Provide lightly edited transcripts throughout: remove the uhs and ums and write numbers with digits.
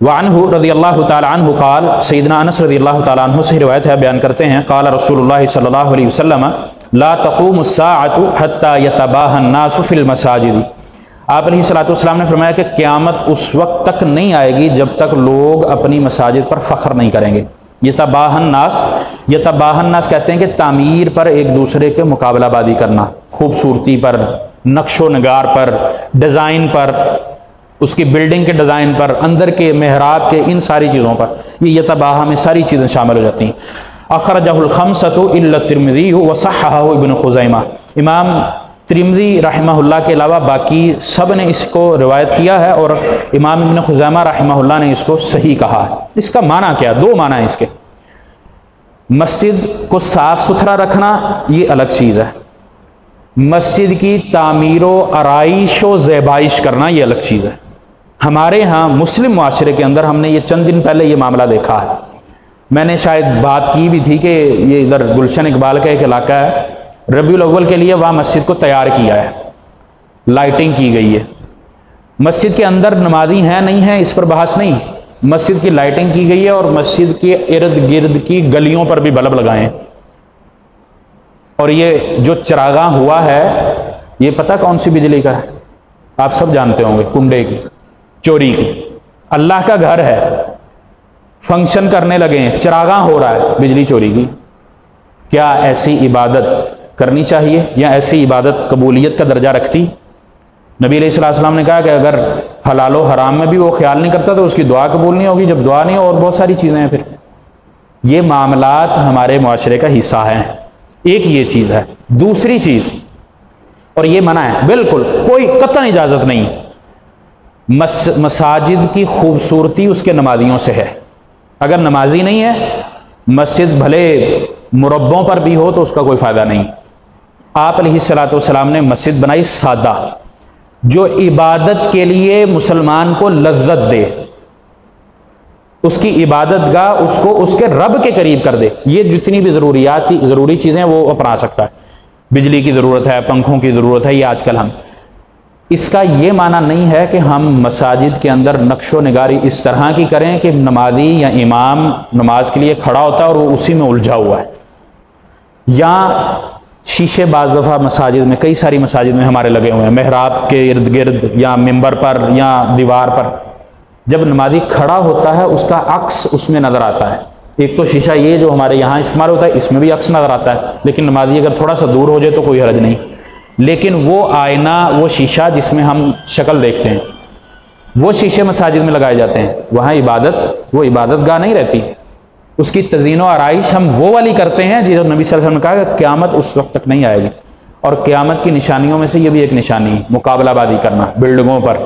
وعنہ رضی اللہ تعالی عنہ قال، سیدنا انس رضی اللہ تعالی عنہ سے روایت ہے، بیان کرتے ہیں، قال رسول اللہ صلی اللہ علیہ وسلم لا تقوم الساعة حتى يتباهى الناس في المساجد۔ آپ علیہ الصلوۃ والسلام نے فرمایا کہ قیامت اس وقت تک نہیں آئے گی جب تک لوگ اپنی مساجد پر فخر نہیں کریں گے۔ یتباہى الناس، یتباہى الناس کہتے ہیں کہ تعمیر پر ایک دوسرے کے مقابلہ بازی کرنا، خوبصورتی پر، نقش و نگار پر، ڈیزائن پر، اس کی بلڈنگ کے ڈیزائن پر، اندر کے محراب کے، ان ساری چیزوں پر، یہ یتباہى میں ساری چیزیں شامل ہو جاتی ہیں۔ اخرجہ الخمسۃ الا الترمذی وصححہ ابن خزیمہ، امام ترمذی رحمہ اللہ کے علاوہ باقی سب نے اس کو روایت کیا ہے، اور امام ابن خزیمہ رحمہ اللہ نے اس کو صحیح کہا ہے۔ اس کا معنی کیا؟ دو معنی ہیں اس کے۔ مسجد کو صاف ستھرا رکھنا یہ الگ چیز ہے، مسجد کی تعمیر و آرائش و زیبائش کرنا یہ الگ چیز ہے۔ ہمارے ہاں مسلم معاشرے کے اندر ہم نے یہ چند دن پہلے یہ معاملہ دیکھا ہے، میں نے شاید بات کی بھی تھی کہ یہ ادھر گلشن اقبال کا ایک علاقہ ہے، ربیع الاول کے لیے وہاں مسجد کو تیار کیا ہے، لائٹنگ کی گئی ہے۔ مسجد کے اندر نمازی ہیں نہیں ہیں اس پر بحث نہیں، مسجد کی لائٹنگ کی گئی ہے، اور مسجد کے ارد گرد کی گلیوں پر بھی بلب لگائے ہیں۔ اور یہ جو چراغاں ہوا ہے یہ پتہ کون سی بجلی کا ہے؟ آپ سب جانتے ہوں گے، کنڈے کی، چوری کی۔ اللہ کا گھر ہے، فنکشن کرنے لگے ہیں، چراغاں ہو رہا ہے، بجلی چوری کی۔ کیا ایسی عبادت کرنی چاہیے، یا ایسی عبادت قبولیت کا درجہ رکھتی؟ نبی علیہ الصلوۃ والسلام نے کہا کہ اگر حلال و حرام میں بھی وہ خیال نہیں کرتا تو اس کی دعا قبول نہیں ہوگی، جب دعا نہیں ہو، اور بہت ساری چیزیں ہیں۔ پھر یہ معاملات ہمارے معاشرے کا حصہ ہیں، ایک یہ چیز ہے۔ دوسری چیز، اور یہ منع ہے، بالکل کوئی قطعا اجازت نہیں، مساجد کی خوبصورتی اس کے نمازیوں سے ہے۔ اگر نمازی نہیں ہے، مسجد بھلے مربوں پر بھی ہو تو اس کا کوئی فائدہ نہیں۔ آپ علیہ الصلوۃ والسلام نے مسجد بنائی سادہ، جو عبادت کے لیے مسلمان کو لذت دے، اس کی عبادت گاہ اس کو اس کے رب کے قریب کر دے۔ یہ جتنی بھی ضروری چیزیں وہ اپنا سکتا ہے، بجلی کی ضرورت ہے، پنکھوں کی ضرورت ہے، یہ آج کل ہم، اس کا یہ معنی نہیں ہے کہ ہم مساجد کے اندر نقش و نگاری اس طرح کی کریں کہ نمازی یا امام نماز کے لیے کھڑا ہوتا ہے اور وہ اسی میں الجھا ہوا ہے۔ یا شیشے بعض دفعہ مساجد میں، کئی ساری مساجد میں ہمارے لگے ہوئے ہیں، محراب کے ارد گرد یا ممبر پر یا دیوار پر، جب نمازی کھڑا ہوتا ہے اس کا عکس اس میں نظر آتا ہے۔ ایک تو شیشہ یہ جو ہمارے یہاں استعمال ہوتا ہے اس میں بھی عکس نظر آتا ہے، لیکن نمازی اگر تھوڑا سا دور ہو جائے تو کوئی حرج نہیں، لیکن وہ آئینہ، وہ شیشہ جس میں ہم شکل دیکھتے ہیں، وہ شیشے مساجد میں لگائے جاتے ہیں، وہاں عبادت، وہ عبادت گاہ نہیں رہتی، اس کی تزئین و آرائش ہم وہ والی کرتے ہیں جو نبی صلی اللہ علیہ وسلم نے کہا کہ قیامت اس وقت تک نہیں آئے گی۔ اور قیامت کی نشانیوں میں سے یہ بھی ایک نشانی ہے، مقابلہ بازی کرنا بلڈنگوں پر،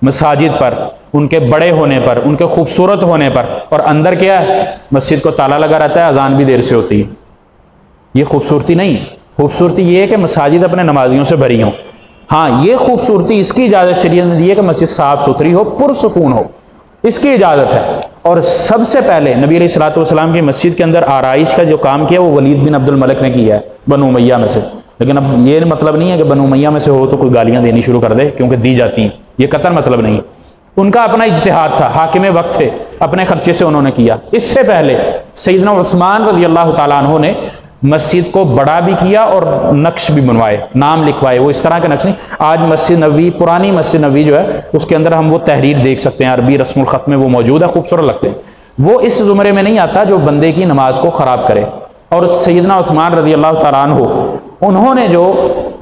مساجد پر، ان کے بڑے ہونے پر، ان کے خوبصورت ہونے پر، اور اندر کیا ہے، مسجد کو تالا لگا رہتا ہے، اذان بھی دیر سے ہوتی ہے۔ یہ خوبصورتی نہیں، خوبصورتی یہ ہے کہ مساجد اپنے نمازیوں سے بھری ہوں۔ ہاں، یہ خوبصورتی اس کی اجازت شریعت نے دی ہے کہ مسجد صاف ستھری ہو، پرسکون ہو، اس کی اجازت ہے۔ اور سب سے پہلے نبی علیہ الصلوۃ والسلام کی مسجد کے اندر آرائش کا جو کام کیا وہ ولید بن عبد الملک نے کیا ہے، بنو امیہ میں سے۔ لیکن اب یہ مطلب نہیں ہے کہ بنو امیہ میں سے ہو تو کوئی گالیاں دینی شروع کر دے، کیونکہ دی جاتی ہیں، یہ قطعا مطلب نہیں۔ ان کا اپنا اجتہاد تھا، حاکم وقت تھے، اپنے خرچے سے انہوں نے کیا۔ اس سے پہلے سیدنا عثمان رضی اللہ تعالیٰ عنہ نے مسجد کو بڑا بھی کیا اور نقش بھی بنوائے، نام لکھوائے، وہ اس طرح کے نقش نہیں۔ آج مسجد نبوی، پرانی مسجد نبوی جو ہے، اس کے اندر ہم وہ تحریر دیکھ سکتے ہیں، عربی رسم الخط میں وہ موجود ہے، خوبصورت لگتے ہیں۔ وہ اس زمرے میں نہیں آتا جو بندے کی نماز کو خراب کرے۔ اور سیدنا عثمان رضی اللہ تعالیٰ عنہ، انہوں نے جو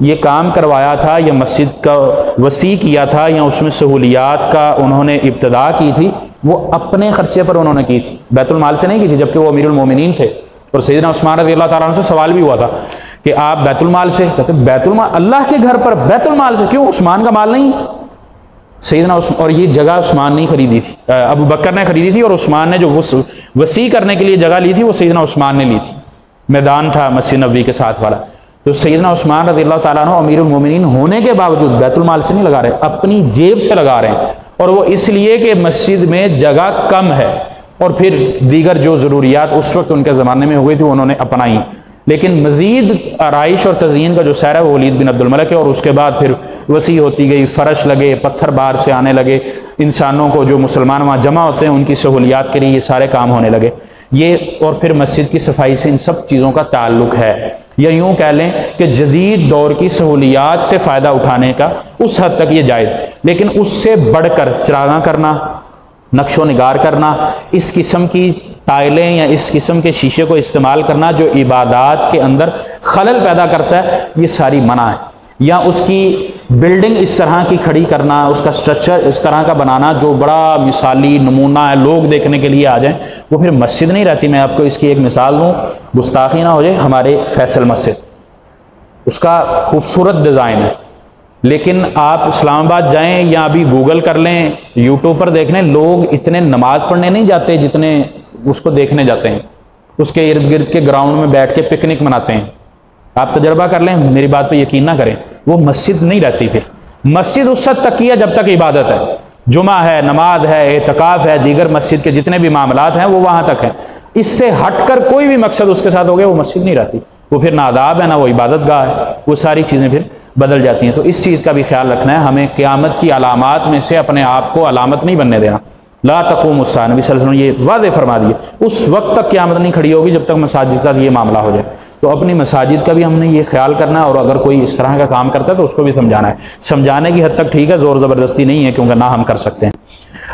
یہ کام کروایا تھا، یا مسجد کا وسیع کیا تھا، یا اس میں سہولیات کا انہوں نے ابتدا کی تھی، وہ اپنے خرچے پر انہوں نے کی تھی، بیت المال سے نہیں کی تھی، جبکہ وہ امیر المومنین تھے۔ اور سیدنا عثمان رضی اللہ تعالیٰ عنہ سے سوال بھی ہوا تھا کہ آپ بیت المال سے، کہتے بیت المال، اللہ کے گھر پر بیت المال سے کیوں؟ عثمان کا مال نہیں؟ سیدنا عثمان، اور یہ جگہ عثمان نہیں خریدی تھی، ابو بکر نے خریدی تھی، اور عثمان نے جو وسیع کرنے کے لیے جگہ لی تھی وہ سیدنا عثمان نے لی تھی، میدان تھا مسجد نبوی کے ساتھ والا۔ تو سیدنا عثمان رضی اللہ تعالیٰ عنہ امیر المومنین ہونے کے باوجود بیت المال سے نہیں لگا رہے، اپنی جیب سے لگا رہے ہیں، اور وہ اس لیے کہ مسجد میں جگہ کم ہے، اور پھر دیگر جو ضروریات اس وقت ان کے زمانے میں ہو گئی تھی انہوں نے اپنائی۔ لیکن مزید آرائش اور تزئین کا جو سیر ہے وہ ولید بن عبد الملک ہے، اور اس کے بعد پھر وسیع ہوتی گئی، فرش لگے، پتھر باہر سے آنے لگے، انسانوں کو جو مسلمان وہاں جمع ہوتے ہیں ان کی سہولیات کے لیے یہ سارے کام ہونے لگے یہ، اور پھر مسجد کی صفائی سے ان سب چیزوں کا تعلق ہے، یا یوں کہہ لیں کہ جدید دور کی سہولیات سے فائدہ اٹھانے کا اس حد تک یہ جائز، لیکن اس سے بڑھ کر چراغاں کرنا، نقش و نگار کرنا، اس قسم کی ٹائلیں یا اس قسم کے شیشے کو استعمال کرنا جو عبادات کے اندر خلل پیدا کرتا ہے، یہ ساری منع ہے، یا اس کی بلڈنگ اس طرح کی کھڑی کرنا، اس کا سٹرکچر اس طرح کا بنانا جو بڑا مثالی نمونہ ہے، لوگ دیکھنے کے لیے آ جائیں، وہ پھر مسجد نہیں رہتی۔ میں آپ کو اس کی ایک مثال دوں، گستاخی نہ ہو جائے، ہمارے فیصل مسجد اس کا خوبصورت ڈیزائن ہے، لیکن آپ اسلام آباد جائیں یا ابھی گوگل کر لیں، یوٹیوب پر دیکھ لیں، لوگ اتنے نماز پڑھنے نہیں جاتے جتنے اس کو دیکھنے جاتے ہیں، اس کے ارد گرد کے گراؤنڈ میں بیٹھ کے پکنک مناتے ہیں۔ آپ تجربہ کر لیں، میری بات پہ یقین نہ کریں، وہ مسجد نہیں رہتی۔ پھر مسجد اس حد تک کی ہے جب تک عبادت ہے، جمعہ ہے، نماز ہے، اعتکاف ہے، دیگر مسجد کے جتنے بھی معاملات ہیں وہ وہاں تک ہیں، اس سے ہٹ کر کوئی بھی مقصد اس کے ساتھ ہو گیا وہ مسجد نہیں رہتی، وہ پھر نہ آداب ہے نہ وہ عبادت گاہ ہے، وہ ساری چیزیں پھر بدل جاتی ہیں۔ تو اس چیز کا بھی خیال رکھنا ہے، ہمیں قیامت کی علامات میں سے اپنے آپ کو علامت نہیں بننے دینا۔ لا تقوم الساعہ، نبی صلی اللہ علیہ وسلم یہ واضح فرما دیے، اس وقت تک قیامت نہیں کھڑی ہوگی جب تک مساجد کے ساتھ یہ معاملہ ہو جائے۔ تو اپنی مساجد کا بھی ہم نے یہ خیال کرنا ہے، اور اگر کوئی اس طرح کا کام کرتا ہے تو اس کو بھی سمجھانا ہے، سمجھانے کی حد تک ٹھیک ہے، زور زبردستی نہیں ہے، کیونکہ نہ ہم کر سکتے ہیں۔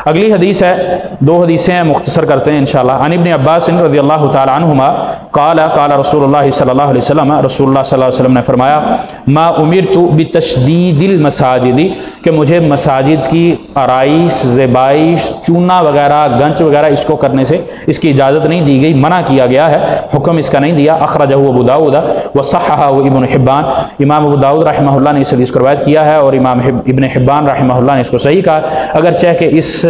اگلی حدیث ہے، دو حدیثیں ہیں، مختصر کرتے ہیں انشاءاللہ۔ عن ابن عباس رضی اللہ تعالی عنہما قال قال رسول اللہ صلی اللہ علیہ وسلم، رسول اللہ صلی اللہ علیہ وسلم نے فرمایا، ما امرت بتشدید المساجد، کہ مجھے مساجد کی آرائش، زیبائش، چونا وغیرہ، گنچ وغیرہ اس کو کرنے سے اس کی اجازت نہیں دی گئی، منع کیا گیا ہے، حکم اس کا نہیں دیا۔ اخرجہ ابو داؤد وصححہ ابن حبان، امام ابو داؤد رحمہ اللہ نے اس حدیث کو روایت کیا ہے، اور امام ابن حبان رحمہ اللہ نے اس کو صحیح کہا، اگرچہ کہ اس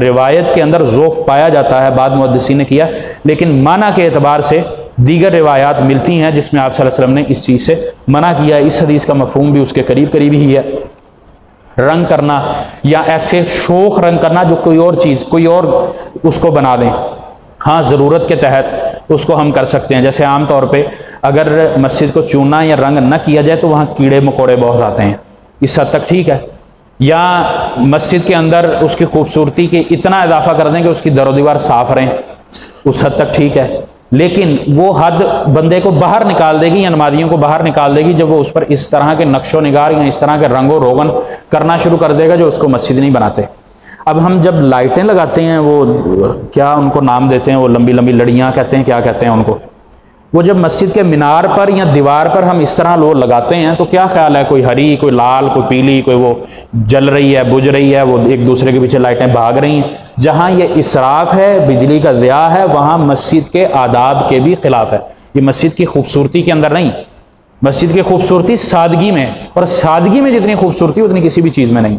روایت کے اندر ضعف پایا جاتا ہے، بعد محدثین نے کیا، لیکن معنی کے اعتبار سے دیگر روایات ملتی ہیں جس میں آپ صلی اللہ علیہ وسلم نے اس چیز سے منع کیا۔ اس حدیث کا مفہوم بھی اس کے قریب ہی ہے، رنگ کرنا یا ایسے شوخ رنگ کرنا جو کوئی اور چیز، کوئی اور اس کو بنا دیں، ہاں ضرورت کے تحت اس کو ہم کر سکتے ہیں، جیسے عام طور پہ اگر مسجد کو چونا یا رنگ نہ کیا جائے تو وہاں کیڑے مکوڑے بہت آتے ہیں، اس حد تک ٹھیک ہے، یا مسجد کے اندر اس کی خوبصورتی کے اتنا اضافہ کر دیں کہ اس کی در و دیوار صاف رہیں، اس حد تک ٹھیک ہے، لیکن وہ حد بندے کو باہر نکال دے گی یا نمازیوں کو باہر نکال دے گی جب وہ اس پر اس طرح کے نقش و نگار یا اس طرح کے رنگ و روغن کرنا شروع کر دے گا جو اس کو مسجد نہیں بناتے۔ اب ہم جب لائٹیں لگاتے ہیں، وہ کیا ان کو نام دیتے ہیں، وہ لمبی لمبی لڑیاں کہتے ہیں، کیا کہتے ہیں ان کو، وہ جب مسجد کے مینار پر یا دیوار پر ہم اس طرح لوگ لگاتے ہیں تو کیا خیال ہے، کوئی ہری، کوئی لال، کوئی پیلی، کوئی وہ جل رہی ہے، بجھ رہی ہے، وہ ایک دوسرے کے پیچھے لائٹیں بھاگ رہی ہیں، جہاں یہ اسراف ہے، بجلی کا ضیاع ہے، وہاں مسجد کے آداب کے بھی خلاف ہے۔ یہ مسجد کی خوبصورتی کے اندر نہیں، مسجد کی خوبصورتی سادگی میں، اور سادگی میں جتنی خوبصورتی اتنی کسی بھی چیز میں نہیں۔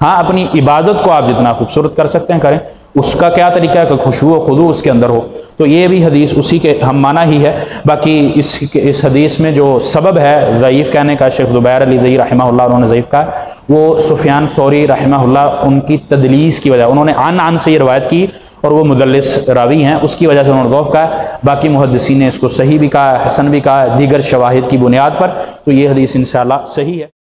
ہاں اپنی عبادت کو آپ جتنا خوبصورت کر سکتے ہیں کریں، اس کا کیا طریقہ ہے کہ خشوع و خضوع اس کے اندر ہو، تو یہ بھی حدیث اسی کے ہم معنی ہی ہے۔ باقی اس حدیث میں جو سبب ہے ضعیف کہنے کا، شیخ زبیر علی ضعیف رحمہ اللہ انہوں نے ضعیف کہا، وہ سفیان ثوری رحمہ اللہ ان کی تدلیس کی وجہ، انہوں نے عن سے یہ روایت کی اور وہ مدلس راوی ہیں، اس کی وجہ سے انہوں نے ضعف کہا۔ باقی محدثین نے اس کو صحیح بھی کہا، حسن بھی کہا، دیگر شواہد کی بنیاد پر، تو یہ حدیث انشاءاللہ صحیح ہے۔